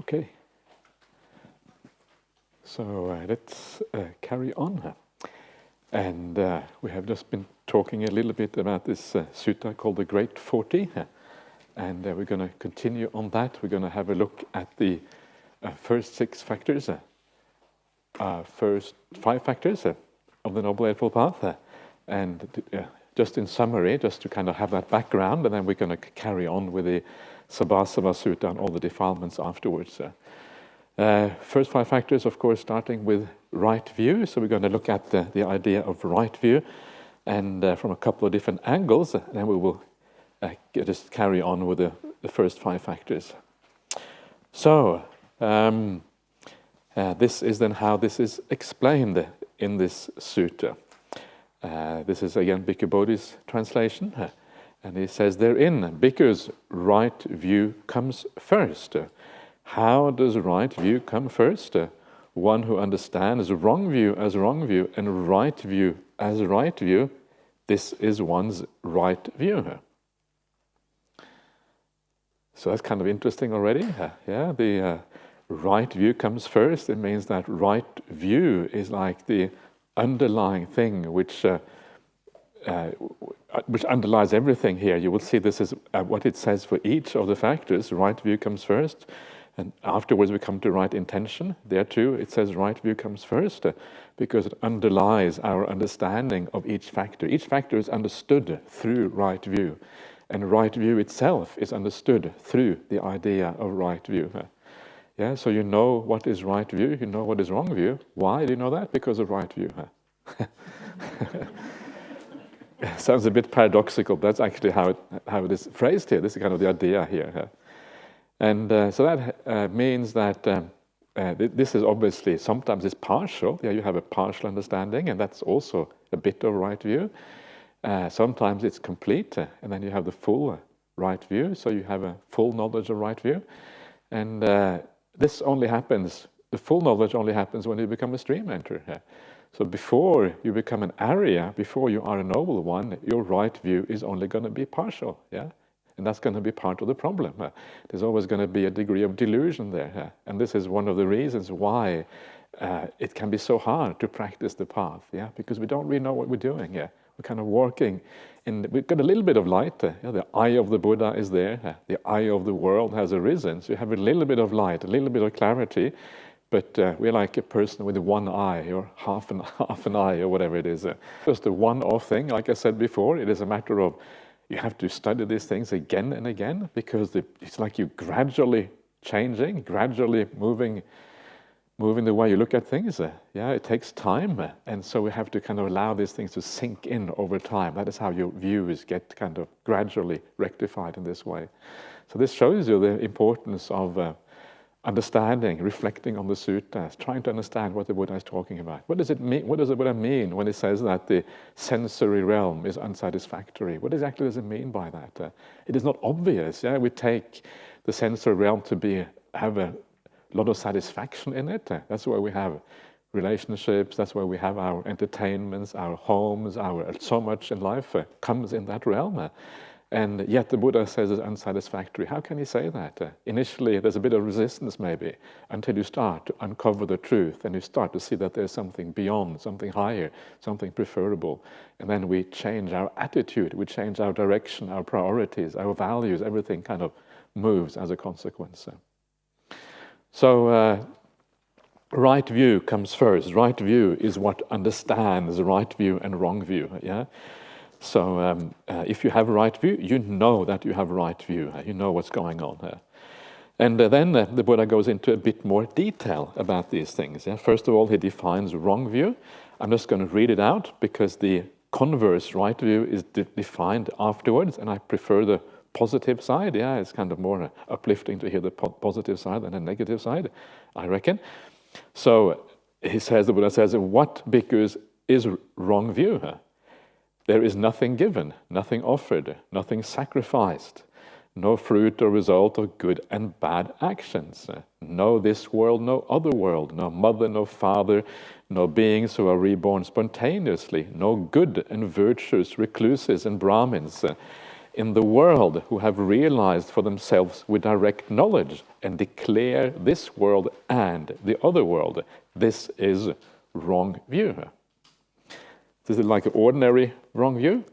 Okay. So let's carry on. And we have just been talking a little bit about this sutta called the Great 40. And we're going to continue on that. We're going to have a look at the first 6 factors, first 5 factors of the Noble Eightfold Path. And just in summary, just to kind of have that background, and then we're going to carry on with the Sabhasava Sutta and all the defilements afterwards. First 5 factors, of course, starting with right view. So we're going to look at the idea of right view, and from a couple of different angles, and then we will just carry on with the first 5 factors. So this is then how this is explained in this sutta. This is again Bhikkhu Bodhi's translation, and he says therein, Bhikkhu's right view comes first. How does right view come first? One who understands wrong view as wrong view and right view as right view, this is one's right view. So that's kind of interesting already. The right view comes first. It means that right view is like the underlying thing which underlies everything here. You will see this is what it says for each of the factors. Right view comes first, and afterwards we come to right intention. There too it says right view comes first, because it underlies our understanding of each factor. Each factor is understood through right view, and right view itself is understood through the idea of right view. So you know what is right view, you know what is wrong view. Why do you know that? Because of right view. Sounds a bit paradoxical, but that's actually how it is phrased here. This is kind of the idea here. And so that means that this is obviously, sometimes it's partial. You have a partial understanding, and that's also a bit of right view. Sometimes it's complete, and then you have the full right view, so you have a full knowledge of right view. And this only happens, the full knowledge only happens when you become a stream enter. So before you become an Arya, before you are a noble one, your right view is only going to be partial. And that's going to be part of the problem. There's always going to be a degree of delusion there. And this is one of the reasons why it can be so hard to practice the path. Because we don't really know what we're doing. We're kind of walking in, we've got a little bit of light. The eye of the Buddha is there. The eye of the world has arisen. So you have a little bit of light, a little bit of clarity. But we're like a person with one eye, or half an eye, or whatever it is. Just a one-off thing, like I said before. It is a matter of you have to study these things again and again, because it's like you gradually changing, gradually moving the way you look at things. It takes time, and so we have to kind of allow these things to sink in over time. That is how your views get kind of gradually rectified in this way. So this shows you the importance of understanding, reflecting on the suttas, trying to understand what the Buddha is talking about. What does it mean? What does the Buddha mean when he says that the sensory realm is unsatisfactory? What exactly does it mean by that? It is not obvious. We take the sensory realm to have a lot of satisfaction in it. That's why we have relationships. That's why we have our entertainments, our homes, so much in life comes in that realm. And yet the Buddha says it's unsatisfactory. How can he say that? Initially, there's a bit of resistance maybe, until you start to uncover the truth and you start to see that there's something beyond, something higher, something preferable. And then we change our attitude, we change our direction, our priorities, our values, everything kind of moves as a consequence. So right view comes first. Right view is what understands right view and wrong view. So if you have right view, you know that you have right view. You know what's going on. And then the Buddha goes into a bit more detail about these things. First of all, he defines wrong view. I'm just going to read it out, because the converse right view is defined afterwards, and I prefer the positive side. It's kind of more uplifting to hear the positive side than the negative side, I reckon. So the Buddha says, what bhikkhus is wrong view? There is nothing given, nothing offered, nothing sacrificed, no fruit or result of good and bad actions. No this world, no other world, no mother, no father, no beings who are reborn spontaneously, no good and virtuous recluses and Brahmins. in the world who have realized for themselves with direct knowledge and declare this world and the other world. This is wrong view. This is like an ordinary wrong view.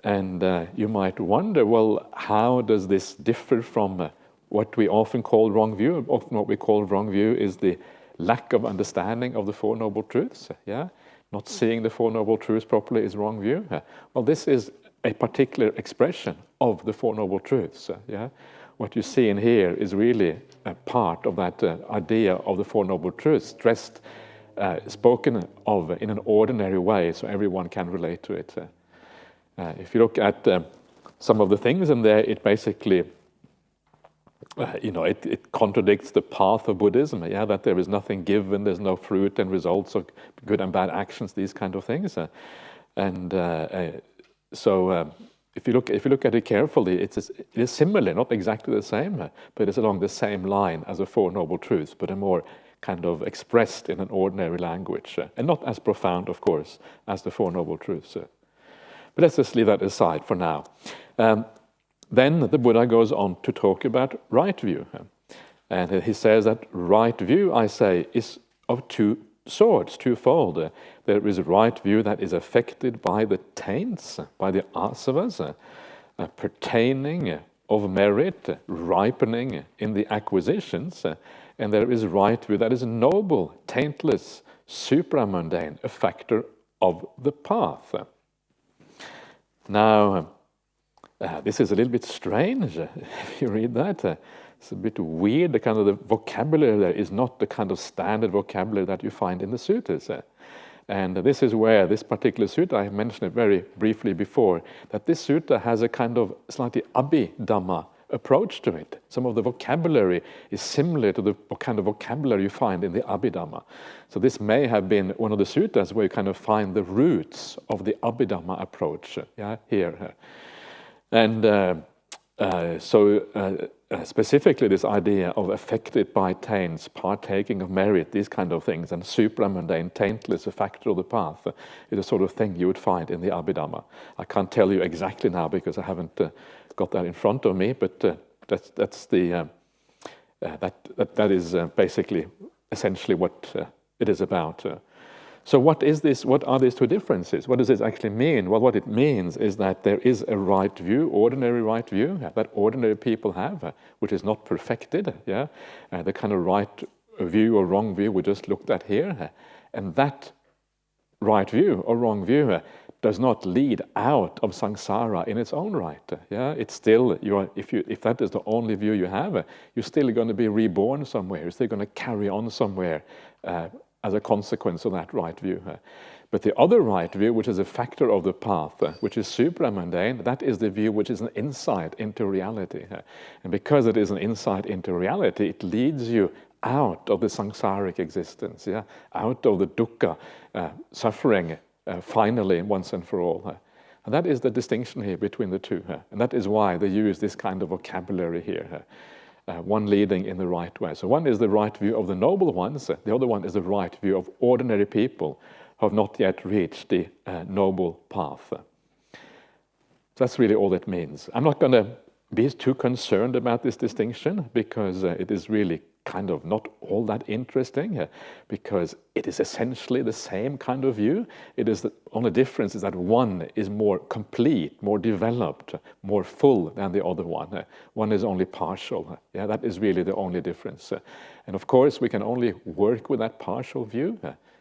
And you might wonder, well, how does this differ from what we often call wrong view? Often what we call wrong view is the lack of understanding of the Four Noble Truths. Yeah, not seeing the Four Noble Truths properly is wrong view. Well, this is a particular expression of the Four Noble Truths. Yeah, what you see in here is really a part of that idea of the Four Noble Truths, stressed, spoken of in an ordinary way, so everyone can relate to it. If you look at some of the things in there, it basically, it contradicts the path of Buddhism. Yeah, that there is nothing given, there's no fruit and results of good and bad actions, these kind of things. So if you look at it carefully, it is similar, not exactly the same, but it's along the same line as the Four Noble Truths, but a more kind of expressed in an ordinary language, and not as profound, of course, as the Four Noble Truths. But let's just leave that aside for now. Then the Buddha goes on to talk about right view. And he says that right view, I say, is of two sorts, twofold. There is right view that is affected by the taints, by the asavas, pertaining of merit, ripening in the acquisitions. And there is right view that is noble, taintless, supramundane, a factor of the path. Now, this is a little bit strange if you read that. It's a bit weird. The kind of the vocabulary there is not the kind of standard vocabulary that you find in the suttas. And this is where this particular sutta, I mentioned it very briefly before, that this sutta has a kind of slightly abhidhamma approach to it. Some of the vocabulary is similar to the kind of vocabulary you find in the Abhidhamma. So this may have been one of the suttas where you kind of find the roots of the Abhidhamma approach here. And specifically this idea of affected by taints, partaking of merit, these kind of things, and supramundane, taintless, a factor of the path, is the sort of thing you would find in the Abhidhamma. I can't tell you exactly now because I haven't got that in front of me, but that's the that is basically essentially what it is about. So what is this? What are these two differences? What does this actually mean? Well, what it means is that there is a right view, ordinary right view, that ordinary people have, which is not perfected. The kind of right view or wrong view we just looked at here, and that right view or wrong view does not lead out of samsara in its own right. It's still, if that is the only view you have, you're still going to be reborn somewhere. You're still going to carry on somewhere as a consequence of that right view. But the other right view, which is a factor of the path, which is supramundane, that is the view which is an insight into reality. And because it is an insight into reality, it leads you out of the samsaric existence, out of the dukkha, suffering, finally, once and for all. And that is the distinction here between the two. And that is why they use this kind of vocabulary here. One leading in the right way. So one is the right view of the noble ones, the other one is the right view of ordinary people who have not yet reached the noble path. So that's really all it means. I'm not going to be too concerned about this distinction because it is really kind of not all that interesting because it is essentially the same kind of view. It is the only difference is that one is more complete, more developed, more full than the other one. One is only partial. That is really the only difference. And of course, we can only work with that partial view.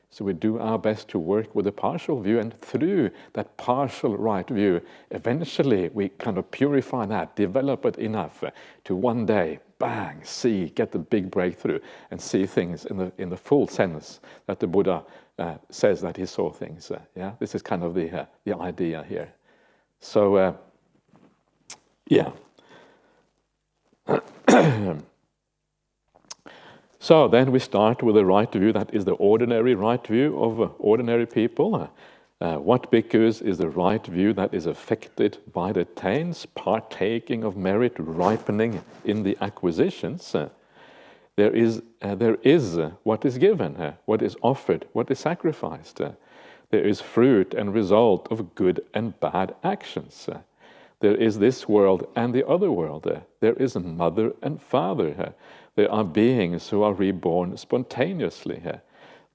So we do our best to work with a partial view, and through that partial right view, eventually we kind of purify that, develop it enough to one day, bang, get the big breakthrough and see things in the full sense that the Buddha says that he saw things. This is kind of the idea here. So, So then we start with the right view, that is the ordinary right view of ordinary people. What bhikkhus is the right view that is affected by the taints, partaking of merit, ripening in the acquisitions? There is what is given, what is offered, what is sacrificed. There is fruit and result of good and bad actions. There is this world and the other world. There is a mother and father. There are beings who are reborn spontaneously.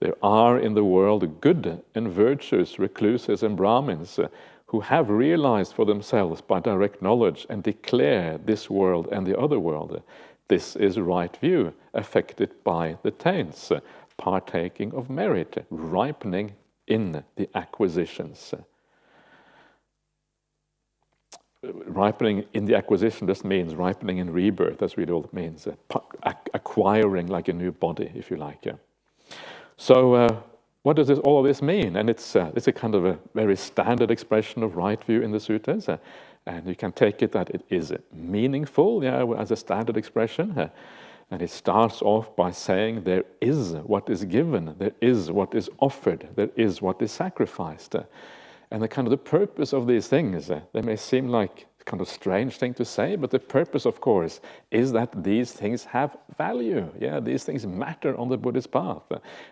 There are in the world good and virtuous recluses and Brahmins who have realized for themselves by direct knowledge and declare this world and the other world. This is right view, affected by the taints, partaking of merit, ripening in the acquisitions. Ripening in the acquisition just means ripening in rebirth. That's really all it means. Acquiring like a new body, if you like. So what does all of this mean? And it's a kind of a very standard expression of right view in the suttas. And you can take it that it is meaningful, as a standard expression. And it starts off by saying there is what is given, there is what is offered, there is what is sacrificed. And the kind of the purpose of these things, they may seem like a kind of strange thing to say, but the purpose, of course, is that these things have value. These things matter on the Buddhist path.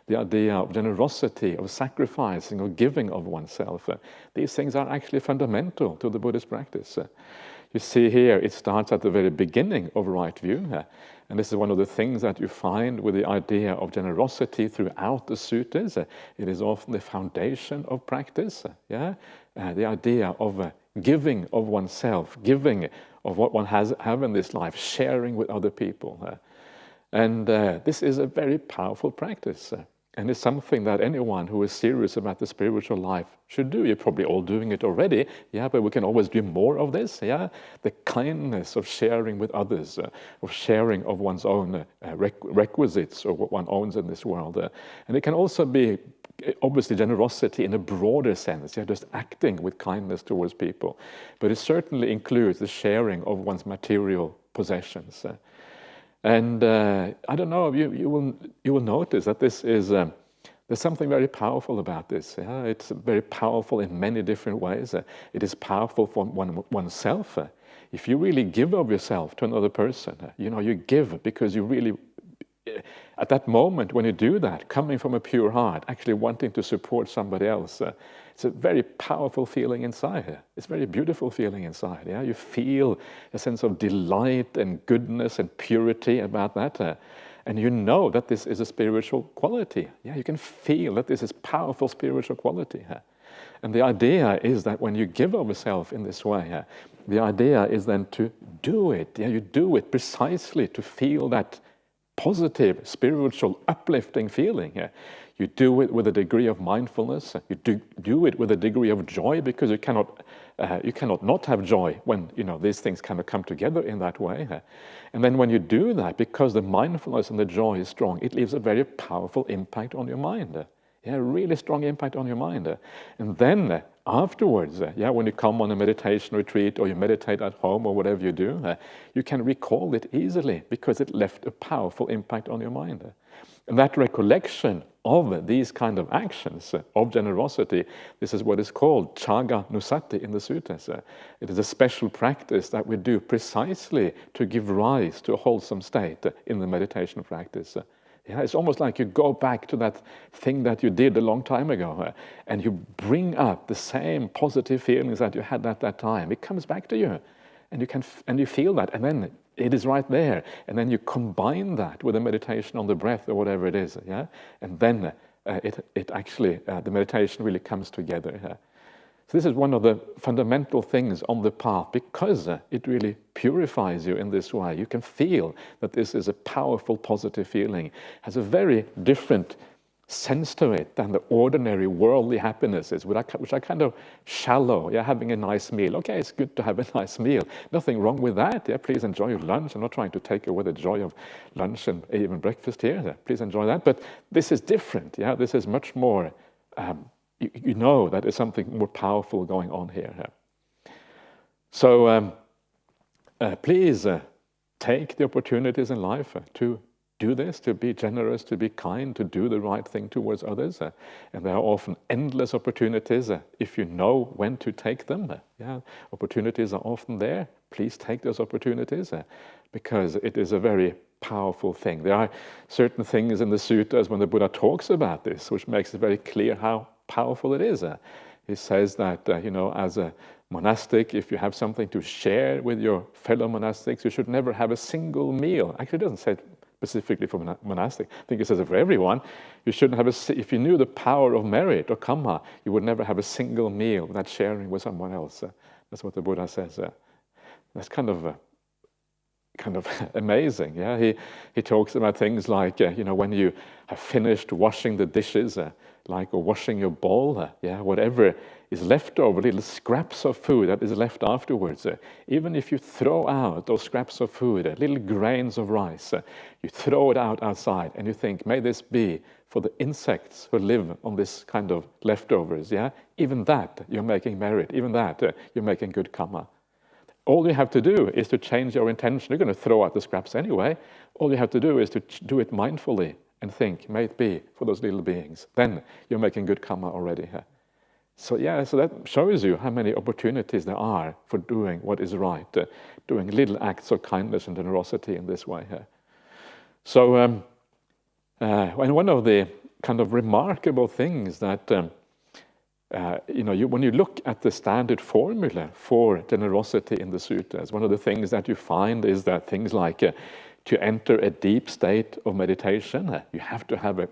The idea of generosity, of sacrificing, of giving of oneself. These things are actually fundamental to the Buddhist practice. You see here, it starts at the very beginning of right view. And this is one of the things that you find with the idea of generosity throughout the suttas. It is often the foundation of practice. The idea of giving of oneself, giving of what one have in this life, sharing with other people. And this is a very powerful practice. And it's something that anyone who is serious about the spiritual life should do. You're probably all doing it already, but we can always do more of this, The kindness of sharing with others, of sharing of one's own requisites or what one owns in this world. And it can also be, obviously, generosity in a broader sense, just acting with kindness towards people. But it certainly includes the sharing of one's material possessions. And I don't know, you will notice that this is there's something very powerful about this. It's very powerful in many different ways. It is powerful for oneself. If you really give of yourself to another person, you give because you really, at that moment when you do that, coming from a pure heart, actually wanting to support somebody else, it's a very powerful feeling inside. It's a very beautiful feeling inside. You feel a sense of delight and goodness and purity about that. And you know that this is a spiritual quality. You can feel that this is powerful spiritual quality. And the idea is that when you give of yourself in this way, the idea is then to do it. You do it precisely to feel that positive, spiritual, uplifting feeling. You do it with a degree of mindfulness. You do it with a degree of joy, because you cannot not have joy when these things kind of come together in that way. And then when you do that, because the mindfulness and the joy is strong, it leaves a very powerful impact on your mind. A really strong impact on your mind. And then afterwards, when you come on a meditation retreat or you meditate at home or whatever you do, you can recall it easily because it left a powerful impact on your mind. And that recollection of these kind of actions of generosity, this is what is called chaga nusati in the suttas. It is a special practice that we do precisely to give rise to a wholesome state in the meditation practice. It's almost like you go back to that thing that you did a long time ago, and you bring up the same positive feelings that you had at that time. It comes back to you, and you feel that, and then it is right there. And then you combine that with a meditation on the breath or whatever it is, and then it actually the meditation really comes together. So this is one of the fundamental things on the path, because it really purifies you in this way. You can feel that this is a powerful, positive feeling. Has a very different sense to it than the ordinary worldly happinesses, which are kind of shallow. Having a nice meal. Okay, it's good to have a nice meal. Nothing wrong with that. Please enjoy your lunch. I'm not trying to take away the joy of lunch and even breakfast here. Please enjoy that. But this is different. This is much more. You know that there's something more powerful going on here. So please take the opportunities in life to do this, to be generous, to be kind, to do the right thing towards others. And there are often endless opportunities if you know when to take them. Opportunities are often there. Please take those opportunities because it is a very powerful thing. There are certain things in the suttas when the Buddha talks about this, which makes it very clear how powerful it is. He says that, as a monastic, if you have something to share with your fellow monastics, you should never have a single meal. Actually, it doesn't say it specifically for monastic. I think it says it for everyone. You shouldn't have if you knew the power of merit or karma, you would never have a single meal without sharing with someone else. That's what the Buddha says. That's kind of amazing. Yeah, he talks about things like when you have finished washing the dishes, or washing your bowl, whatever is left over, little scraps of food that is left afterwards. Even if you throw out those scraps of food, little grains of rice, you throw it out outside, and you think, may this be for the insects who live on this kind of leftovers. Yeah, even that you're making merit. Even that you're making good karma. All you have to do is to change your intention. You're going to throw out the scraps anyway. All you have to do is to do it mindfully and think, may it be for those little beings. Then you're making good karma already. So that shows you how many opportunities there are for doing what is right, doing little acts of kindness and generosity in this way. So, and one of the kind of remarkable things that when you look at the standard formula for generosity in the sutras, one of the things that you find is that things like to enter a deep state of meditation, you have to have a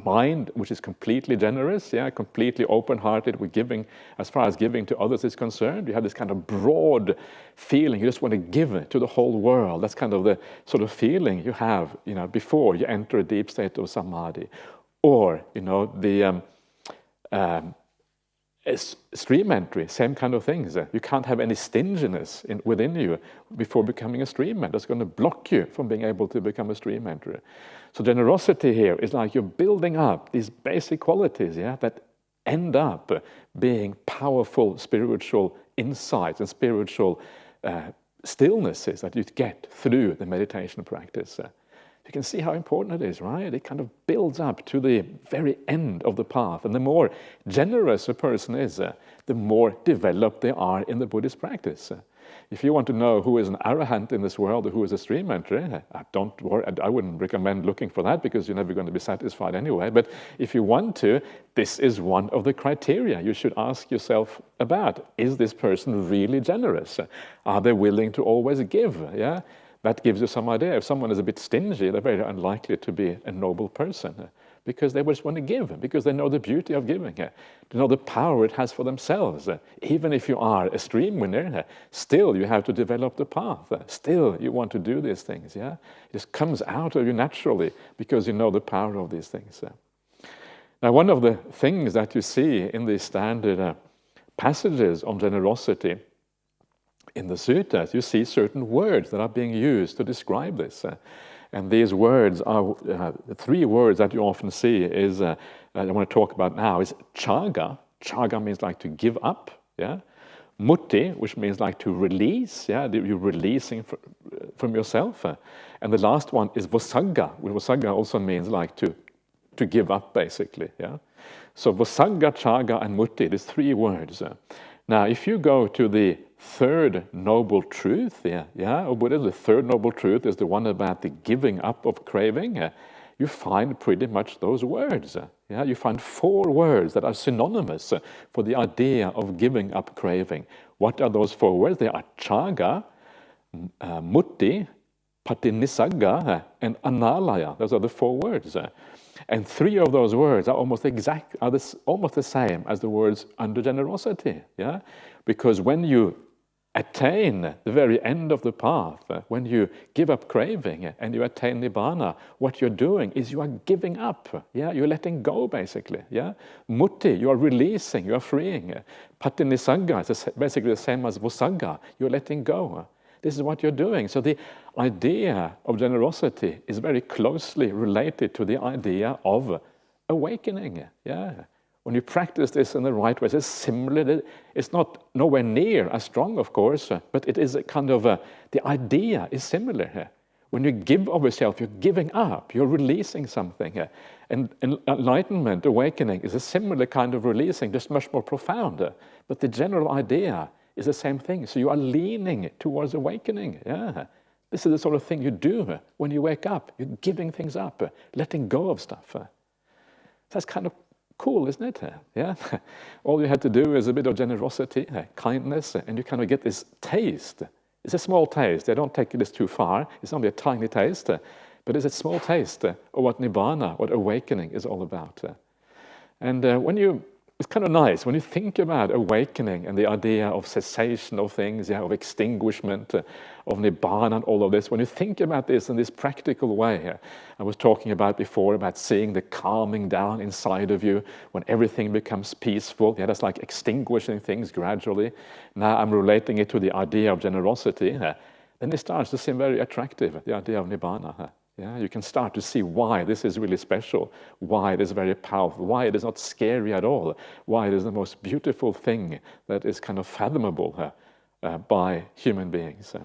mind which is completely generous, completely open-hearted with giving, as far as giving to others is concerned. You have this kind of broad feeling, you just want to give to the whole world. That's kind of the sort of feeling you have, before you enter a deep state of samadhi. Or, stream entry, same kind of things. You can't have any stinginess within you before becoming a stream enter. That's going to block you from being able to become a stream enter. So generosity here is like you're building up these basic qualities, that end up being powerful spiritual insights and spiritual stillnesses that you get through the meditation practice. You can see how important it is, right? It kind of builds up to the very end of the path. And the more generous a person is, the more developed they are in the Buddhist practice. If you want to know who is an arahant in this world or who is a stream enter, don't worry, I wouldn't recommend looking for that because you're never going to be satisfied anyway. But if you want to, this is one of the criteria you should ask yourself about. Is this person really generous? Are they willing to always give? That gives you some idea. If someone is a bit stingy, they're very unlikely to be a noble person because they just want to give, because they know the beauty of giving, they know the power it has for themselves. Even if you are a stream winner, still you have to develop the path. Still you want to do these things. It just comes out of you naturally because you know the power of these things. Now, one of the things that you see in these standard passages on generosity in the suttas, you see certain words that are being used to describe this. And these words are, three words that you often see is, I want to talk about now, is chaga. Chaga means like to give up. Mutti, which means like to release. You're releasing from yourself. And the last one is vosagga. Vosagga also means like to give up, basically. So vosagga, chaga, and mutti, these three words. Now, if you go to the third noble truth, of Buddha, the third noble truth is the one about the giving up of craving. You find pretty much those words. You find four words that are synonymous for the idea of giving up craving. What are those four words? They are chaga, mutti, patinisagga, and analaya. Those are the four words. And three of those words are almost the same as the words under generosity. Because when you attain the very end of the path, when you give up craving and you attain nibbana, what you're doing is you are giving up. You're letting go, basically. Mutti, you are releasing, you are freeing. Patinisagga is basically the same as vosagga. You're letting go. This is what you're doing. So the idea of generosity is very closely related to the idea of awakening. When you practice this in the right way, it's similar. It's not nowhere near as strong, of course, but it is a kind of the idea is similar. When you give of yourself, you're giving up, you're releasing something. And enlightenment, awakening, is a similar kind of releasing, just much more profound. But the general idea is the same thing. So you are leaning towards awakening. This is the sort of thing you do when you wake up. You're giving things up, letting go of stuff. That's kind of Cool, isn't it? Yeah. All you have to do is a bit of generosity, kindness, and you kind of get this taste. It's a small taste. I don't take this too far. It's only a tiny taste, but it's a small taste of what Nibbana, what awakening is all about. And it's kind of nice when you think about awakening and the idea of cessation of things, of extinguishment, of Nibbana and all of this. When you think about this in this practical way, I was talking about before about seeing the calming down inside of you when everything becomes peaceful. That's like extinguishing things gradually. Now I'm relating it to the idea of generosity. Then it starts to seem very attractive, the idea of Nibbana. You can start to see why this is really special, why it is very powerful, why it is not scary at all, why it is the most beautiful thing that is kind of fathomable by human beings.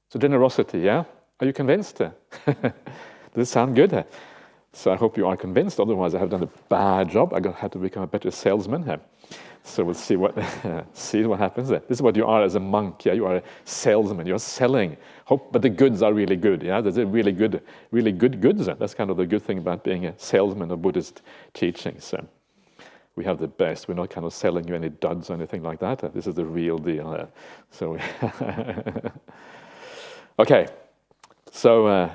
So generosity, Are you convinced? Does it sound good? So I hope you are convinced, otherwise I have done a bad job. I have to become a better salesman. So we'll see what happens there. This is what you are as a monk. You are a salesman. You're selling. But the goods are really good. There's a really good goods. That's kind of the good thing about being a salesman of Buddhist teachings. We have the best. We're not kind of selling you any duds or anything like that. This is the real deal. So, okay. So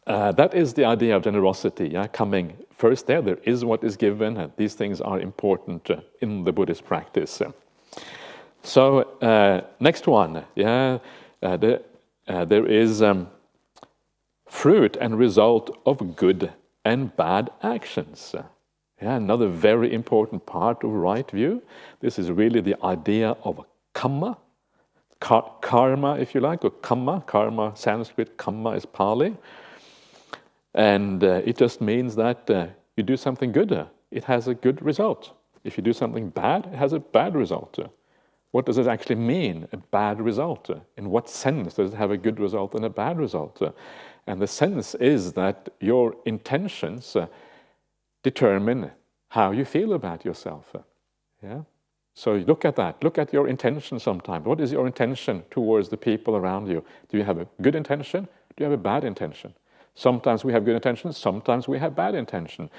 that is the idea of generosity. Coming first there is what is given, and these things are important in the Buddhist practice. So next one, there is fruit and result of good and bad actions. Another very important part of right view. This is really the idea of kamma, karma, if you like, or kamma. Karma, Sanskrit, kamma is Pali. And it just means that you do something good, it has a good result. If you do something bad, it has a bad result. What does it actually mean, a bad result? In what sense does it have a good result and a bad result? And the sense is that your intentions determine how you feel about yourself. So look at that. Look at your intention sometimes. What is your intention towards the people around you? Do you have a good intention? Do you have a bad intention? Sometimes we have good intentions, sometimes we have bad intention.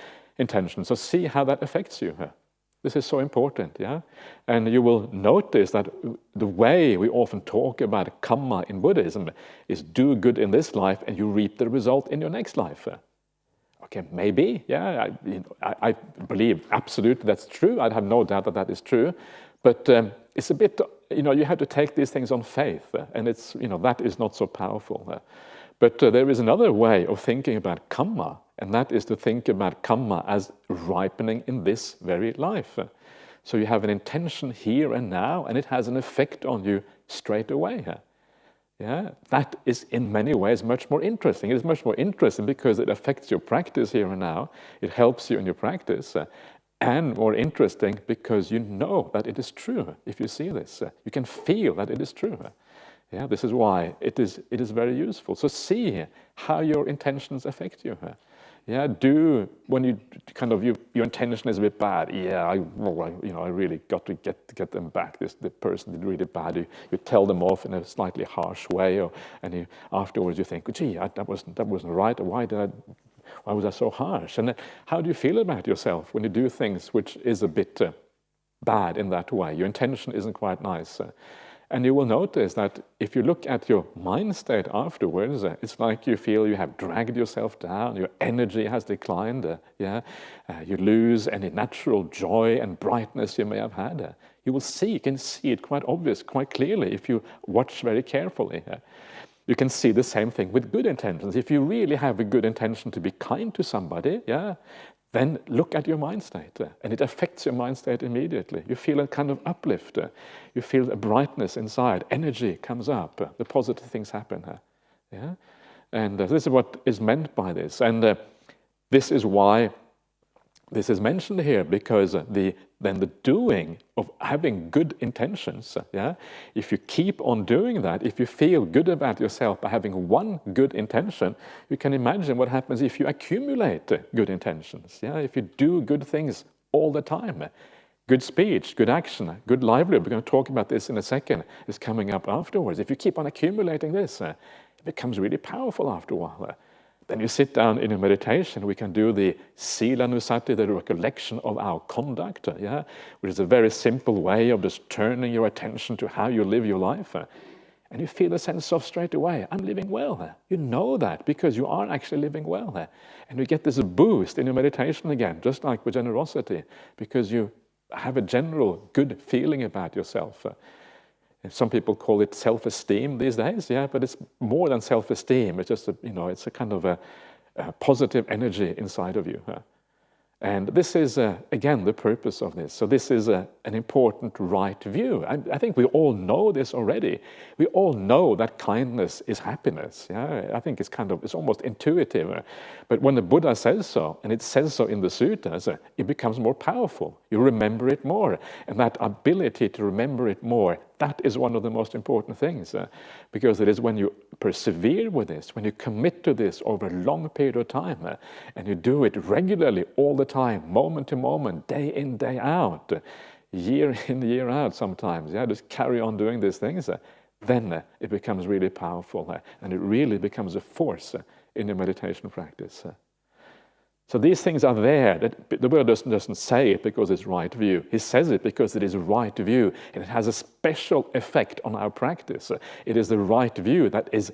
So see how that affects you. This is so important, And you will notice that the way we often talk about kamma in Buddhism is do good in this life and you reap the result in your next life. Okay, maybe, I believe absolutely that's true. I have no doubt that that is true. But it's a bit, you have to take these things on faith, and it's, that is not so powerful. But there is another way of thinking about kamma, and that is to think about kamma as ripening in this very life. So you have an intention here and now, and it has an effect on you straight away. That is in many ways much more interesting. It is much more interesting because it affects your practice here and now. It helps you in your practice. And more interesting because you know that it is true. If you see this, you can feel that it is true. This is why it is very useful. So see how your intentions affect you. Do when you kind of your intention is a bit bad. I really got to get them back. The person did really bad. You tell them off in a slightly harsh way, and afterwards you think, gee, that wasn't right. Why was I so harsh? And then, how do you feel about yourself when you do things which is a bit bad in that way? Your intention isn't quite nice. And you will notice that if you look at your mind state afterwards, it's like you feel you have dragged yourself down, your energy has declined, you lose any natural joy and brightness you may have had. You can see it quite obvious, quite clearly if you watch very carefully. You can see the same thing with good intentions. If you really have a good intention to be kind to somebody, then look at your mind state, and it affects your mind state immediately. You feel a kind of uplift. You feel a brightness inside. Energy comes up. The positive things happen. And this is what is meant by this. And this is why this is mentioned here, because the doing of having good intentions, if you keep on doing that, if you feel good about yourself by having one good intention, you can imagine what happens if you accumulate good intentions. If you do good things all the time, good speech, good action, good livelihood. We're going to talk about this in a second. It's coming up afterwards. If you keep on accumulating this, it becomes really powerful after a while. Then you sit down in a meditation, we can do the Silanusati, the recollection of our conduct, which is a very simple way of just turning your attention to how you live your life. And you feel a sense of straight away, I'm living well. You know that because you are actually living well. And you get this boost in your meditation again, just like with generosity, because you have a general good feeling about yourself. Some people call it self-esteem these days, but it's more than self-esteem. It's just, it's a kind of a positive energy inside of you. And this is, again, the purpose of this. So this is an important right view. I think we all know this already. We all know that kindness is happiness. I think it's almost intuitive. But when the Buddha says so, and it says so in the suttas, it becomes more powerful. You remember it more. And that ability to remember it more, that is one of the most important things. Because it is when you persevere with this, when you commit to this over a long period of time, and you do it regularly all the time, moment to moment, day in, day out, year in, year out sometimes, just carry on doing these things, then it becomes really powerful, and it really becomes a force in your meditation practice. So these things are there. The Buddha doesn't say it because it's right view. He says it because it is right view, and it has a special effect on our practice. It is the right view that is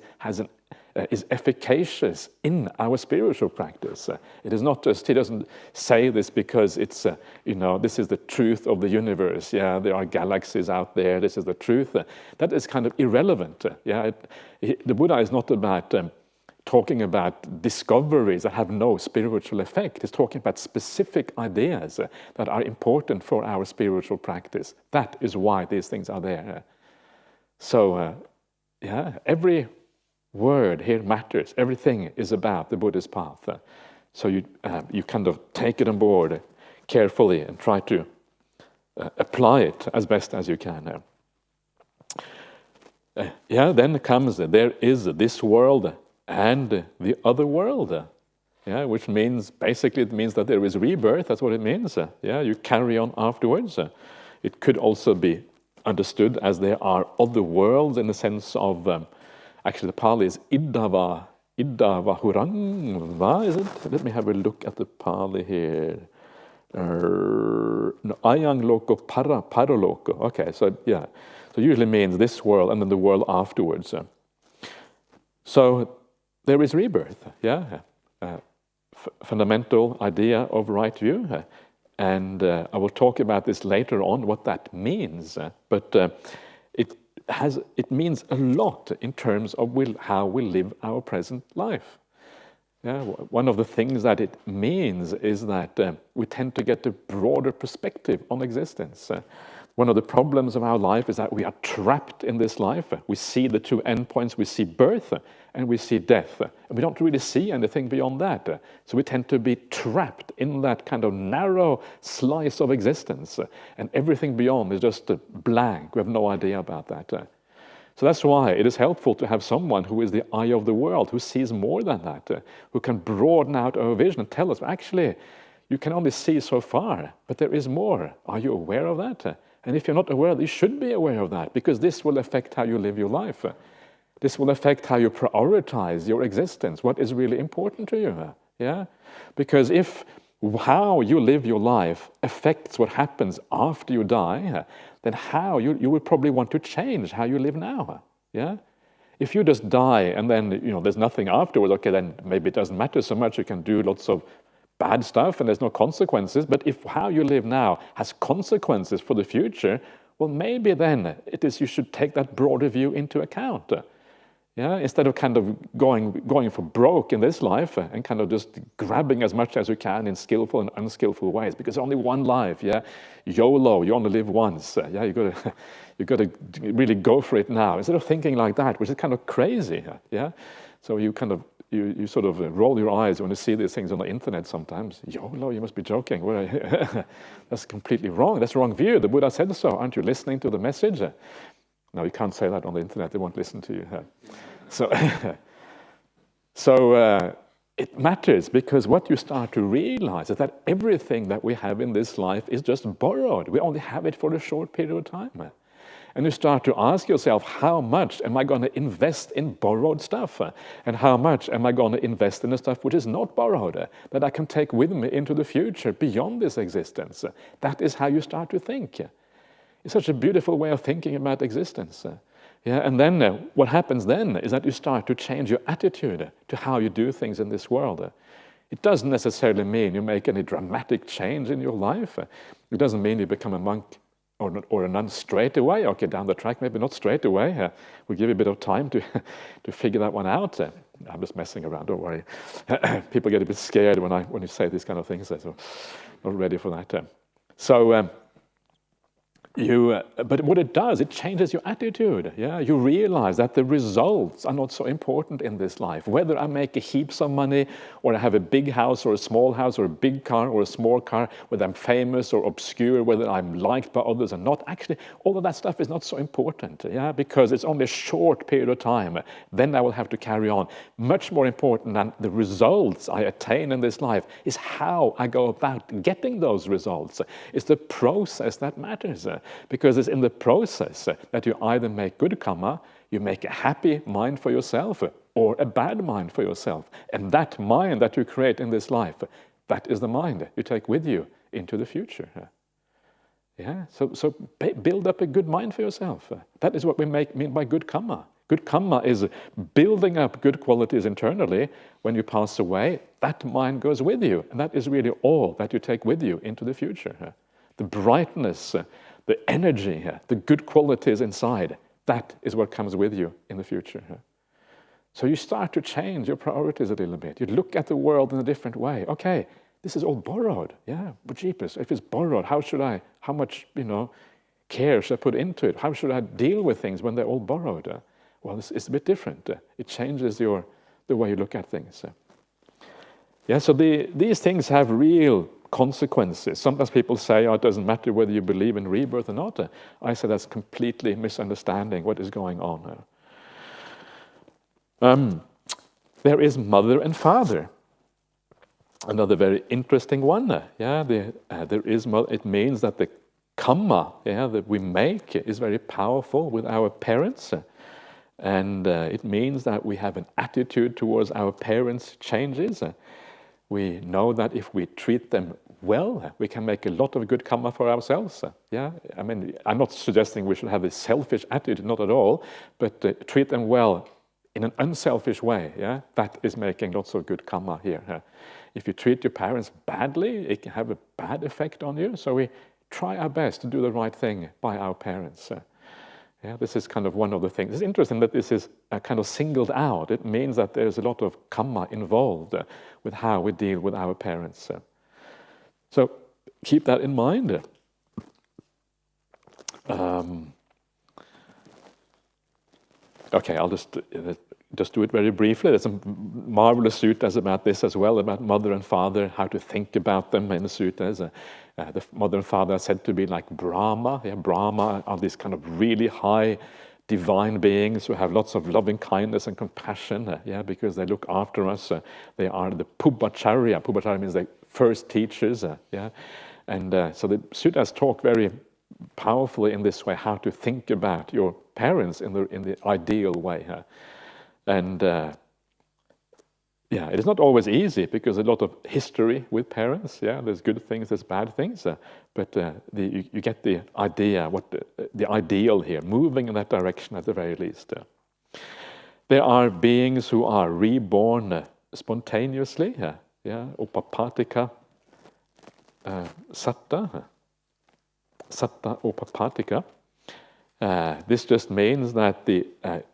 efficacious in our spiritual practice. It is not just, he doesn't say this because it's, this is the truth of the universe. There are galaxies out there. This is the truth. That is kind of irrelevant. The Buddha is not about talking about discoveries that have no spiritual effect. He's talking about specific ideas that are important for our spiritual practice. That is why these things are there. So, every word here matters. Everything is about the Buddhist path. So you kind of take it on board carefully and try to apply it as best as you can. Then comes, there is this world and the other world, which means, basically it means that there is rebirth. That's what it means. You carry on afterwards. It could also be understood as there are other worlds in the sense of, actually the Pali is Iddava Hurangva, is it? Let me have a look at the Pali here. Ayang Loko Paraloko. Okay, so so usually means this world and then the world afterwards. So there is rebirth, fundamental idea of right view, and I will talk about this later on, what that means, but it means a lot in terms of how we live our present life. One of the things that it means is that we tend to get a broader perspective on existence. One of the problems of our life is that we are trapped in this life. We see the two endpoints. We see birth and we see death. And we don't really see anything beyond that. So we tend to be trapped in that kind of narrow slice of existence. And everything beyond is just blank. We have no idea about that. So that's why it is helpful to have someone who is the eye of the world, who sees more than that, who can broaden out our vision and tell us, actually, you can only see so far, but there is more. Are you aware of that? And if you're not aware, you should be aware of that, because this will affect how you live your life. This will affect how you prioritize your existence, what is really important to you. Because if how you live your life affects what happens after you die, then how you would probably want to change how you live now. If you just die and then there's nothing afterwards, okay, then maybe it doesn't matter so much. You can do lots of bad stuff and there's no consequences. But if how you live now has consequences for the future, well, maybe then you should take that broader view into account. Instead of kind of going for broke in this life and kind of just grabbing as much as you can in skillful and unskillful ways, because only one life, YOLO, you only live once. You got to really go for it now. Instead of thinking like that, which is kind of crazy. So you kind of you sort of roll your eyes when you see these things on the internet sometimes. YOLO, you must be joking. That's completely wrong. That's the wrong view. The Buddha said so. Aren't you listening to the message? No, you can't say that on the internet. They won't listen to you. So it matters, because what you start to realize is that everything that we have in this life is just borrowed. We only have it for a short period of time. And you start to ask yourself, how much am I going to invest in borrowed stuff? And how much am I going to invest in the stuff which is not borrowed, that I can take with me into the future, beyond this existence? That is how you start to think. It's such a beautiful way of thinking about existence. Yeah, and then what happens then is that you start to change your attitude to how you do things in this world. It doesn't necessarily mean you make any dramatic change in your life. It doesn't mean you become a monk or a nun straight away. Okay, down the track, maybe not straight away. We'll give you a bit of time to figure that one out. I'm just messing around, don't worry. People get a bit scared when you say these kind of things, so not ready for that. But what it does, it changes your attitude. Yeah, you realize that the results are not so important in this life. Whether I make heaps of money, or I have a big house or a small house, or a big car or a small car, whether I'm famous or obscure, whether I'm liked by others or not, actually, all of that stuff is not so important. Yeah, because it's only a short period of time. Then I will have to carry on. Much more important than the results I attain in this life is how I go about getting those results. It's the process that matters. Because it's in the process that you either make good karma, you make a happy mind for yourself, or a bad mind for yourself. And that mind that you create in this life, that is the mind you take with you into the future. Yeah, so build up a good mind for yourself. That is what we mean by good karma. Good karma is building up good qualities internally. When you pass away, that mind goes with you. And that is really all that you take with you into the future. The brightness, the energy, the good qualities inside, that is what comes with you in the future. So you start to change your priorities a little bit. You look at the world in a different way. Okay, this is all borrowed. Yeah, but jeepers, if it's borrowed, how much, care should I put into it? How should I deal with things when they're all borrowed? Well, it's a bit different. It changes the way you look at things. Yeah, so these things have real consequences. Sometimes people say, it doesn't matter whether you believe in rebirth or not. I say that's completely misunderstanding what is going on. There is mother and father. Another very interesting one. Yeah, it means that the karma that we make is very powerful with our parents. And it means that we have an attitude towards our parents changes. We know that if we treat them well, we can make a lot of good karma for ourselves. Yeah, I mean, I'm not suggesting we should have a selfish attitude, not at all, but treat them well in an unselfish way. Yeah, that is making lots of good karma here. If you treat your parents badly, it can have a bad effect on you. So we try our best to do the right thing by our parents. Yeah, this is kind of one of the things. It's interesting that this is kind of singled out. It means that there's a lot of karma involved with how we deal with our parents. So keep that in mind. Okay, I'll just do it very briefly. There's some marvelous suttas about this as well, about mother and father, how to think about them in the suttas. The mother and father are said to be like Brahma. Yeah, Brahma are these kind of really high divine beings who have lots of loving kindness and compassion, because they look after us. They are the Pubbacharya. Pubbacharya means the first teachers. And so the suttas talk very powerfully in this way how to think about your parents in the ideal way. And it is not always easy because a lot of history with parents. Yeah, there's good things, there's bad things, but you get the idea, what the ideal here, moving in that direction at the very least. There are beings who are reborn spontaneously. Upapatika satta upapatika. This just means that the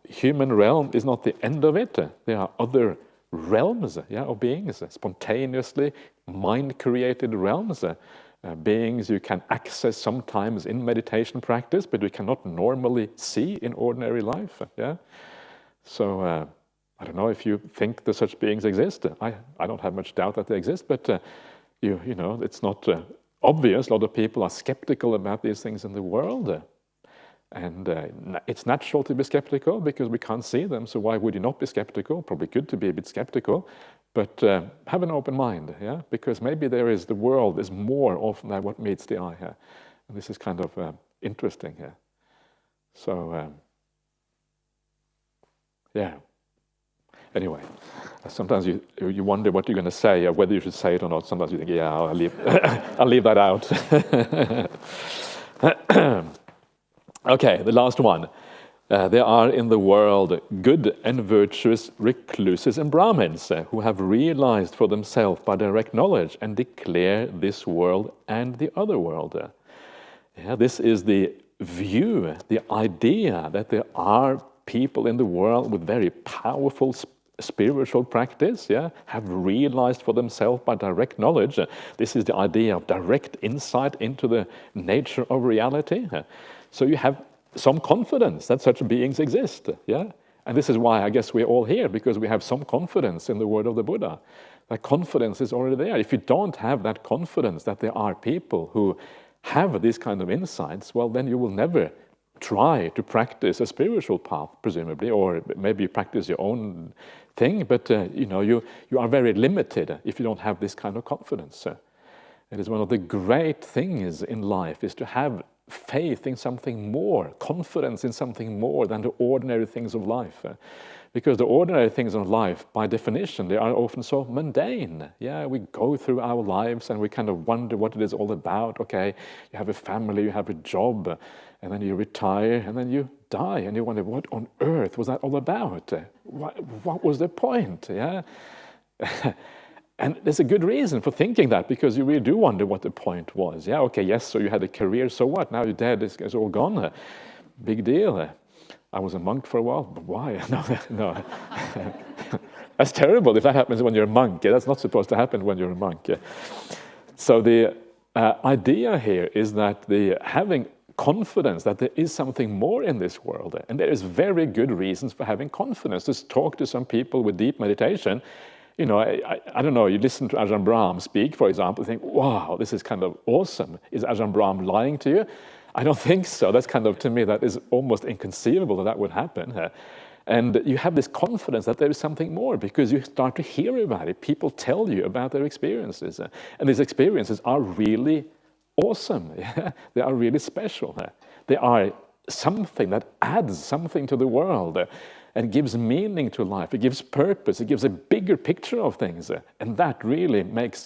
human realm is not the end of it. There are other realms of beings, spontaneously mind-created realms, beings you can access sometimes in meditation practice, but we cannot normally see in ordinary life. So I don't know if you think that such beings exist. I don't have much doubt that they exist, but it's not obvious. A lot of people are skeptical about these things in the world. And it's natural to be skeptical because we can't see them, so why would you not be skeptical? Probably good to be a bit skeptical, but have an open mind, because maybe the world is more often than what meets the eye. And this is kind of interesting. So, yeah. Anyway, sometimes you wonder what you're going to say, or whether you should say it or not. Sometimes you think, yeah, I'll leave, I'll leave that out. Okay, the last one. There are in the world good and virtuous recluses and Brahmins who have realized for themselves by direct knowledge and declare this world and the other world. This is the view, the idea that there are people in the world with very powerful spiritual practice, have realized for themselves by direct knowledge. This is the idea of direct insight into the nature of reality. So you have some confidence that such beings exist, And this is why I guess we're all here, because we have some confidence in the word of the Buddha. That confidence is already there. If you don't have that confidence that there are people who have these kind of insights, well, then you will never try to practice a spiritual path, presumably, or maybe you practice your own thing, but you are very limited if you don't have this kind of confidence. It is one of the great things in life is to have faith in something more, confidence in something more than the ordinary things of life. Because the ordinary things of life, by definition, they are often so mundane. We go through our lives and we kind of wonder what it is all about. Okay, you have a family, you have a job, and then you retire, and then you die, and you wonder, what on earth was that all about? What was the point? And there's a good reason for thinking that, because you really do wonder what the point was. Okay, yes, so you had a career, so what? Now you're dead, it's all gone. Big deal. I was a monk for a while, but why? No. That's terrible if that happens when you're a monk. That's not supposed to happen when you're a monk. So the idea here is that having confidence that there is something more in this world, and there is very good reasons for having confidence. Just talk to some people with deep meditation. I don't know, you listen to Ajahn Brahm speak, for example, think, wow, this is kind of awesome. Is Ajahn Brahm lying to you? I don't think so. That's kind of, to me, that is almost inconceivable that would happen. And you have this confidence that there is something more because you start to hear about it. People tell you about their experiences. And these experiences are really awesome. They are really special. They are something that adds something to the world and gives meaning to life. It gives purpose. It gives a bigger picture of things. And that really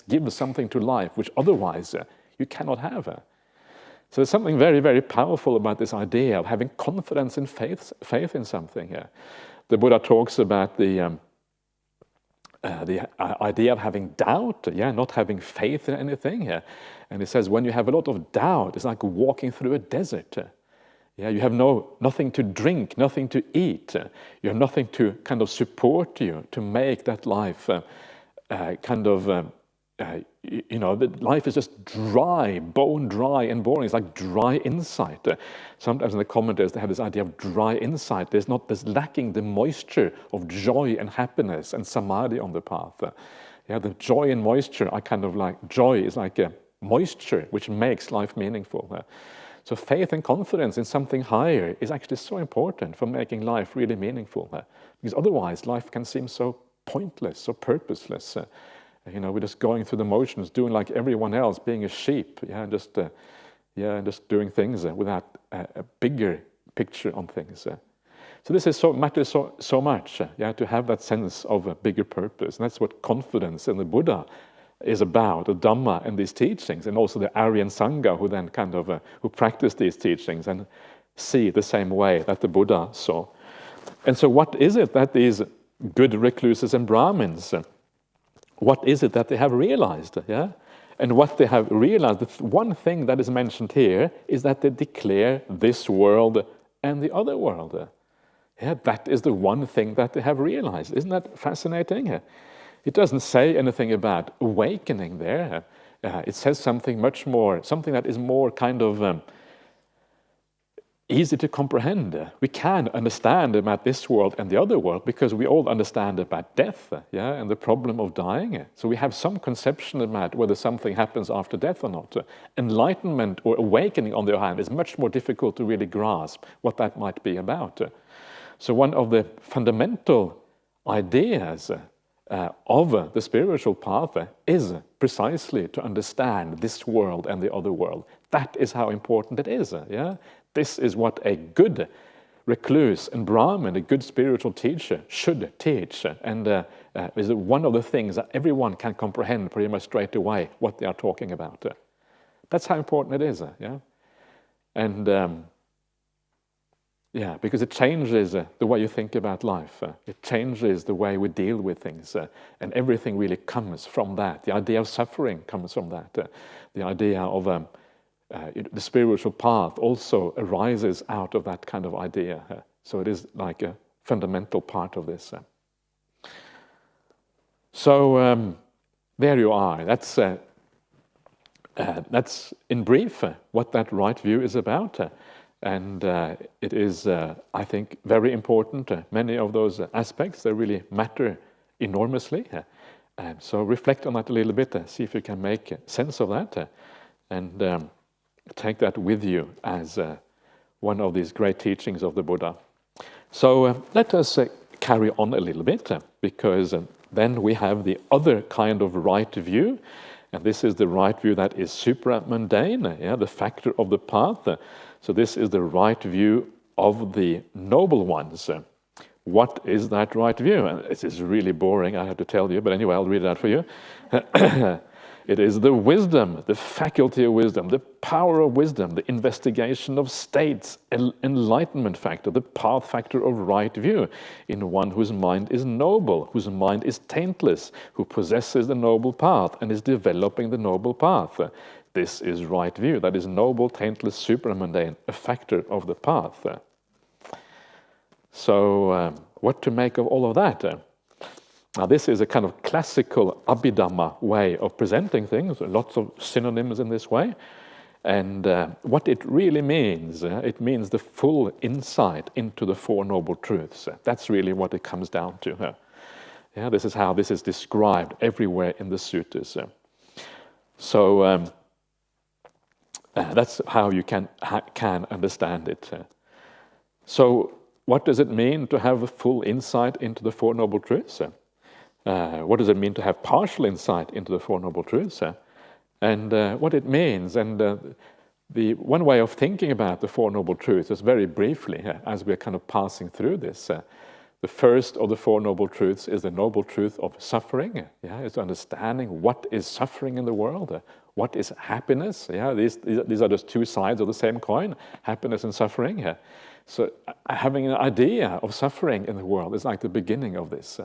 gives something to life which otherwise you cannot have. So there's something very, very powerful about this idea of having confidence in faith in something here. The Buddha talks about the idea of having doubt, not having faith in anything here. And he says, when you have a lot of doubt, it's like walking through a desert. You have nothing to drink, nothing to eat. You have nothing to kind of support you to make that life that life is just dry, bone dry and boring. It's like dry insight. Sometimes in the commentaries they have this idea of dry insight. There's lacking the moisture of joy and happiness and samadhi on the path. The joy and moisture are kind of like, joy is like a moisture which makes life meaningful. So faith and confidence in something higher is actually so important for making life really meaningful. Because otherwise life can seem so pointless, so purposeless. We're just going through the motions, doing like everyone else, being a sheep, just doing things without a bigger picture on things. So this matters so much, to have that sense of a bigger purpose, and that's what confidence in the Buddha is about, the Dhamma and these teachings, and also the Aryan Sangha who then who practice these teachings and see the same way that the Buddha saw. And so, what is it that these good recluses and Brahmins? What is it that they have realized? And what they have realized, the one thing that is mentioned here is that they declare this world and the other world. That is the one thing that they have realized. Isn't that fascinating? It doesn't say anything about awakening there. It says something much more, something that is more kind of easy to comprehend. We can understand about this world and the other world because we all understand about death, and the problem of dying. So we have some conception about whether something happens after death or not. Enlightenment or awakening, on the other hand, is much more difficult to really grasp what that might be about. So one of the fundamental ideas of the spiritual path is precisely to understand this world and the other world. That is how important it is. This is what a good recluse and Brahmin, a good spiritual teacher, should teach. And is one of the things that everyone can comprehend pretty much straight away what they are talking about. That's how important it is. Yeah, and because it changes the way you think about life. It changes the way we deal with things, and everything really comes from that. The idea of suffering comes from that. The idea of the spiritual path also arises out of that kind of idea. So it is like a fundamental part of this. So there you are. That's in brief what that right view is about. And it is, I think, very important. Many of those aspects, they really matter enormously. And so reflect on that a little bit, see if you can make sense of that, and take that with you as one of these great teachings of the Buddha. So let us carry on a little bit, because then we have the other kind of right view, and this is the right view that is supra-mundane, the factor of the path. So this is the right view of the noble ones. What is that right view? And this is really boring, I have to tell you, but anyway, I'll read it out for you. It is the wisdom, the faculty of wisdom, the power of wisdom, the investigation of states, enlightenment factor, the path factor of right view, in one whose mind is noble, whose mind is taintless, who possesses the noble path and is developing the noble path. This is right view, that is noble, taintless, supramundane, a factor of the path. So what to make of all of that? Now this is a kind of classical Abhidhamma way of presenting things, lots of synonyms in this way. And what it really means, it means the full insight into the Four Noble Truths. That's really what it comes down to. This is how this is described everywhere in the suttas. So that's how you can understand it. So what does it mean to have a full insight into the Four Noble Truths? What does it mean to have partial insight into the Four Noble Truths? And what it means, and the one way of thinking about the Four Noble Truths is very briefly, as we're kind of passing through this. The first of the Four Noble Truths is the noble truth of suffering. It's understanding what is suffering in the world, what is happiness. These are just two sides of the same coin, happiness and suffering. So having an idea of suffering in the world is like the beginning of this.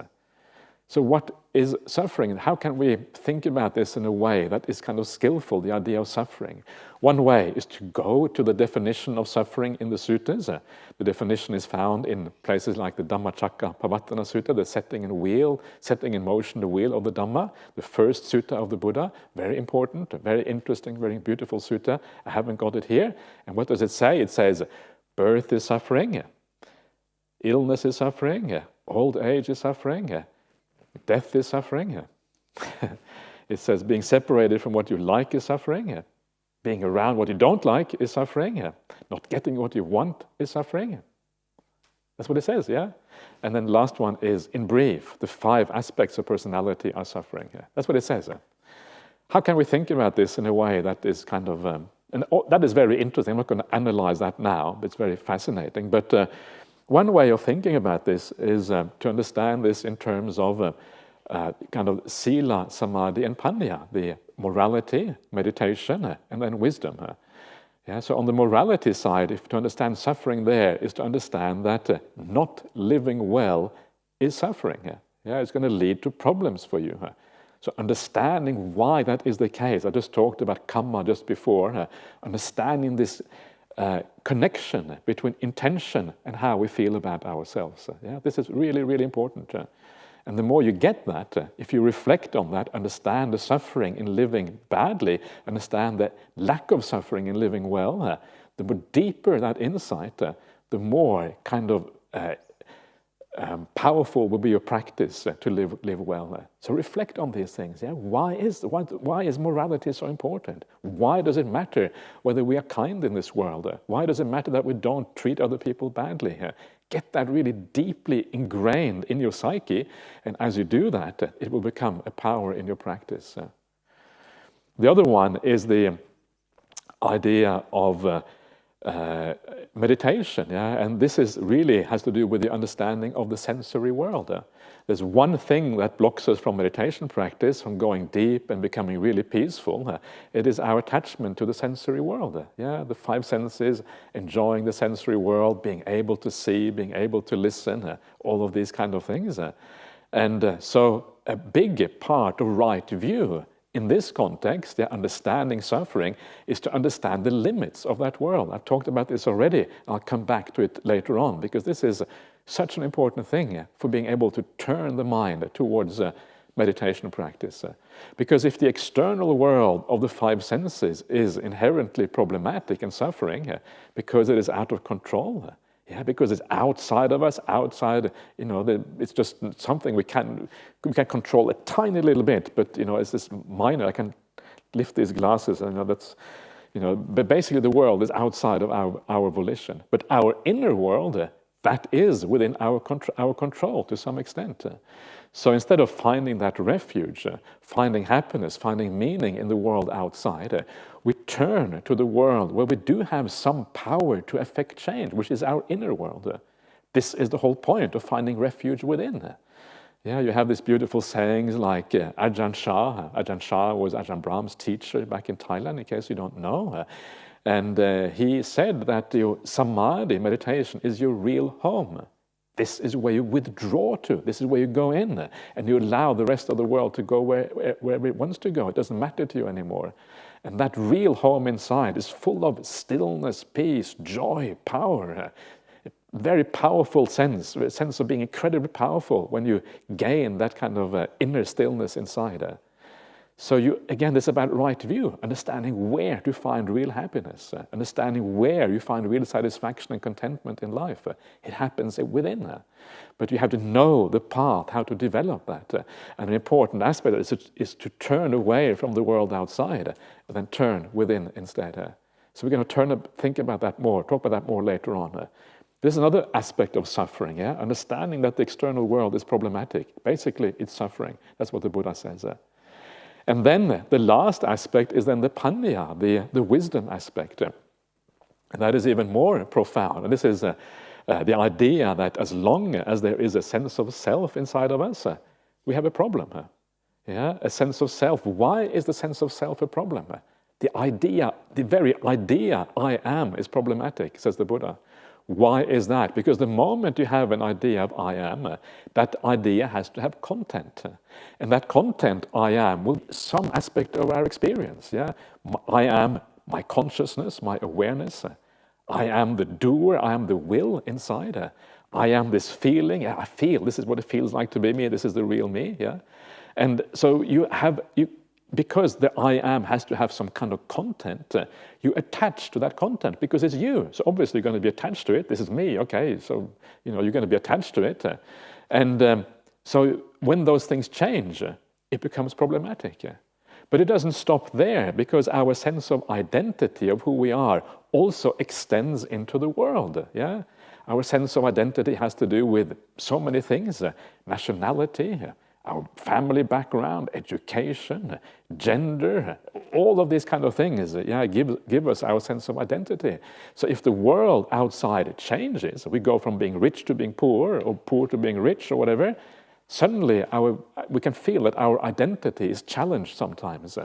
So what is suffering, and how can we think about this in a way that is kind of skillful, the idea of suffering? One way is to go to the definition of suffering in the suttas. The definition is found in places like the Dhammacakkappavattana Sutta, the setting in motion the wheel of the Dhamma, the first sutta of the Buddha, very important, very interesting, very beautiful sutta. I haven't got it here. And what does it say? It says, birth is suffering, illness is suffering, old age is suffering, death is suffering. It says being separated from what you like is suffering. Being around what you don't like is suffering. Not getting what you want is suffering. That's what it says, And then the last one is, in brief, the 5 aspects of personality are suffering. That's what it says. How can we think about this in a way that is kind of... and that is very interesting. I'm not going to analyze that now, but it's very fascinating. But one way of thinking about this is to understand this in terms of kind of sila, samadhi, and panya, the morality, meditation, and then wisdom. So on the morality side, if to understand suffering there is to understand that not living well is suffering. It's going to lead to problems for you. So understanding why that is the case, I just talked about kamma just before, understanding this connection between intention and how we feel about ourselves. This is really, really important. And the more you get that, if you reflect on that, understand the suffering in living badly, understand the lack of suffering in living well, the more deeper that insight, the more kind of powerful will be your practice to live well. So reflect on these things. Why is morality so important? Why does it matter whether we are kind in this world? Why does it matter that we don't treat other people badly? Get that really deeply ingrained in your psyche, and as you do that, it will become a power in your practice. The other one is the idea of meditation, and this is really has to do with the understanding of the sensory world. There's one thing that blocks us from meditation practice, from going deep and becoming really peaceful. It is our attachment to the sensory world. The five senses, enjoying the sensory world, being able to see, being able to listen, all of these kind of things. And so a big part of right view in this context, understanding suffering, is to understand the limits of that world. I've talked about this already. I'll come back to it later on, because this is such an important thing for being able to turn the mind towards meditation practice. Because if the external world of the five senses is inherently problematic and suffering, because it is out of control, because it's outside of us, outside, it's just something we can control a tiny little bit, but it's this minor. I can lift these glasses, and that's, but basically the world is outside of our volition. But our inner world, that is within our control to some extent. So instead of finding that refuge, finding happiness, finding meaning in the world outside, we turn to the world where we do have some power to affect change, which is our inner world. This is the whole point of finding refuge within. You have these beautiful sayings like Ajahn Chah. Ajahn Chah was Ajahn Brahm's teacher back in Thailand, in case you don't know. And he said that your samadhi, meditation, is your real home. This is where you withdraw to. This is where you go in, and you allow the rest of the world to go wherever it wants to go. It doesn't matter to you anymore. And that real home inside is full of stillness, peace, joy, power. A very powerful sense, a sense of being incredibly powerful when you gain that kind of inner stillness inside. So again, it's about right view, understanding where to find real happiness, understanding where you find real satisfaction and contentment in life. It happens within. But you have to know the path, how to develop that. And an important aspect is to turn away from the world outside and then turn within instead. So we're going to think about that more, talk about that more later on. There's another aspect of suffering, understanding that the external world is problematic. Basically, it's suffering. That's what the Buddha says. And then the last aspect is then the panya, the wisdom aspect. And that is even more profound. And this is the idea that as long as there is a sense of self inside of us, we have a problem. A sense of self. Why is the sense of self a problem? The very idea I am is problematic, says the Buddha. Why is that? Because the moment you have an idea of I am, that idea has to have content. And that content, I am, will be some aspect of our experience. I am my consciousness, my awareness. I am the doer, I am the will inside. I am this feeling, I feel, this is what it feels like to be me, this is the real me. And so because the I am has to have some kind of content, you attach to that content because it's you. So obviously you're going to be attached to it. This is me, okay, so you're going to be attached to it. And so when those things change, it becomes problematic. But it doesn't stop there, because our sense of identity of who we are also extends into the world. Our sense of identity has to do with so many things: nationality, our family background, education, gender, all of these kind of things, give us our sense of identity. So if the world outside changes, we go from being rich to being poor, or poor to being rich, or whatever, suddenly we can feel that our identity is challenged sometimes.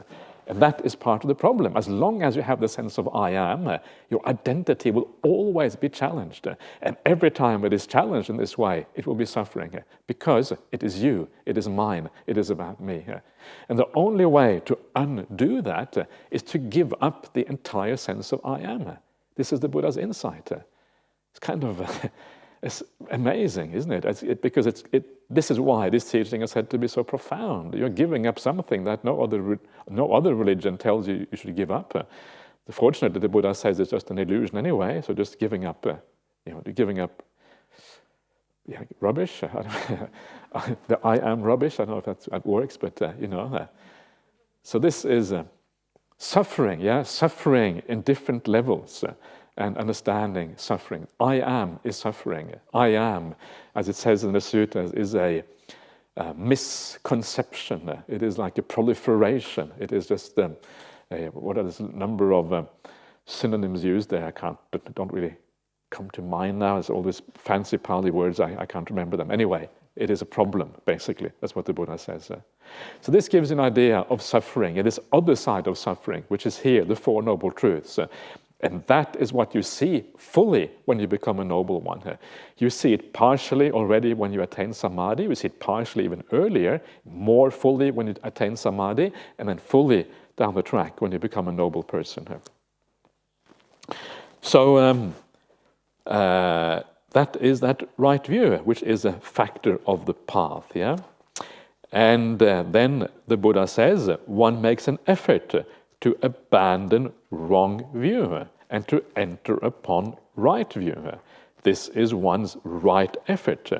And that is part of the problem. As long as you have the sense of I am, your identity will always be challenged. And every time it is challenged in this way, it will be suffering, because it is you, it is mine, it is about me. And the only way to undo that is to give up the entire sense of I am. This is the Buddha's insight. It's kind of it's amazing, isn't it? Because this is why this teaching is said to be so profound. You're giving up something that no other religion tells you should give up. Fortunately, the Buddha says it's just an illusion anyway. So just giving up, rubbish. The I am rubbish. I don't know if that works, but So this is suffering. Suffering in different levels. And understanding suffering. I am is suffering. I am, as it says in the suttas, is a misconception. It is like a proliferation. It is just what are this number of synonyms used there. Don't really come to mind now. It's all these fancy Pali words. I can't remember them. Anyway, it is a problem, basically. That's what the Buddha says. So this gives an idea of suffering, and this other side of suffering, which is here, the Four Noble Truths. And that is what you see fully when you become a noble one. You see it partially already when you attain samadhi. You see it partially even earlier, more fully when you attain samadhi, and then fully down the track when you become a noble person. So that is that right view, which is a factor of the path. Yeah, and then the Buddha says one makes an effort to abandon wrong view and to enter upon right view. This is one's right effort.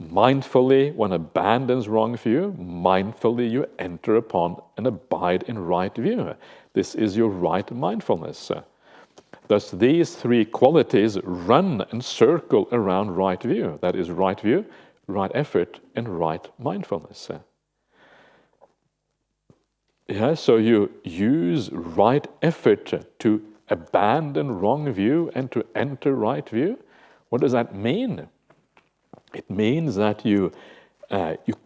Mindfully, one abandons wrong view. Mindfully, you enter upon and abide in right view. This is your right mindfulness. Thus, these three qualities run and circle around right view. That is right view, right effort, and right mindfulness. Yeah, so you use right effort to abandon wrong view and to enter right view. What does that mean? It means that you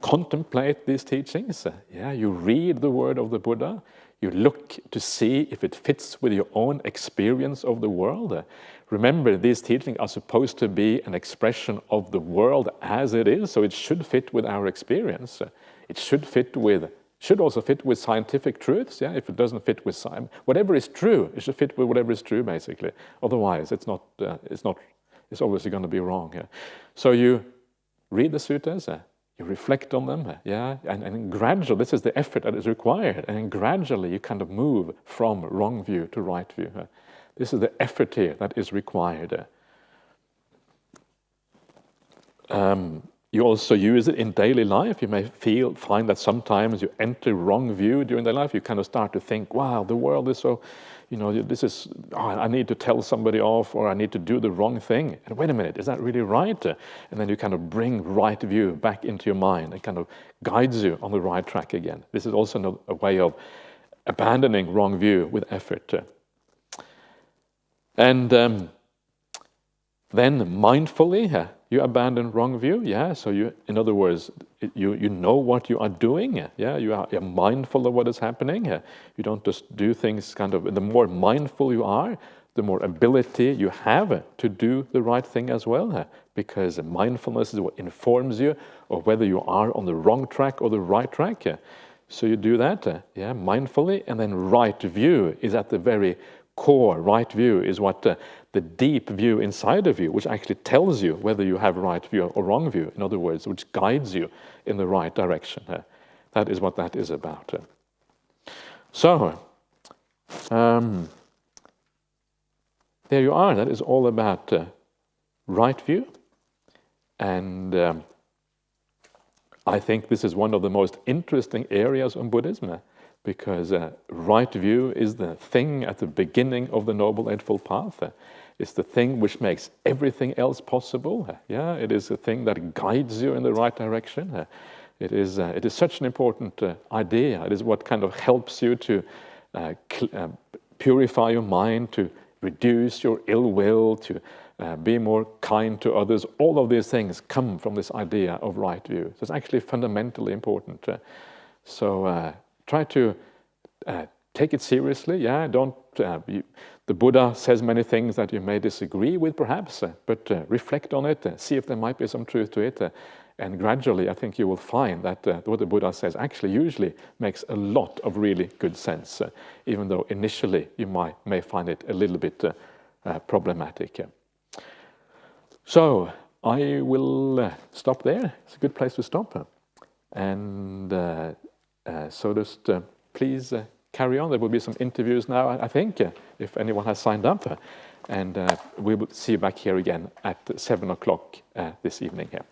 contemplate these teachings. You read the word of the Buddha. You look to see if it fits with your own experience of the world. Remember, these teachings are supposed to be an expression of the world as it is, so it should fit with our experience. It should also fit with scientific truths. If it doesn't fit with science, whatever is true, it should fit with whatever is true, basically. Otherwise, it's obviously going to be wrong. So you read the suttas, you reflect on them, and gradually, this is the effort that is required, and gradually you kind of move from wrong view to right view. This is the effort here that is required. You also use it in daily life. You may find that sometimes you enter wrong view during the life. You kind of start to think, wow, the world is so, I need to tell somebody off, or I need to do the wrong thing. And wait a minute, is that really right? And then you kind of bring right view back into your mind and kind of guides you on the right track again. This is also a way of abandoning wrong view with effort. And then mindfully, you abandon wrong view, so in other words, you know what you are doing, you're mindful of what is happening. You don't just do things the more mindful you are, the more ability you have to do the right thing as well, because mindfulness is what informs you of whether you are on the wrong track or the right track. So you do that, mindfully, and then right view is at the very core. Right view is what the deep view inside of you, which actually tells you whether you have right view or wrong view. In other words, which guides you in the right direction. That is what that is about. So, there you are. That is all about right view. And I think this is one of the most interesting areas of Buddhism, because right view is the thing at the beginning of the Noble Eightfold Path. It's the thing which makes everything else possible. It is the thing that guides you in the right direction. It is such an important idea. It is what kind of helps you to purify your mind, to reduce your ill will, to be more kind to others. All of these things come from this idea of right view. So it's actually fundamentally important. So try to take it seriously. Don't. The Buddha says many things that you may disagree with, perhaps, but reflect on it. See if there might be some truth to it, and gradually, I think you will find that what the Buddha says actually usually makes a lot of really good sense, even though initially you may find it a little bit problematic. So I will stop there. It's a good place to stop, and so just please carry on. There will be some interviews now, I think, if anyone has signed up. And we will see you back here again at 7 o'clock this evening here.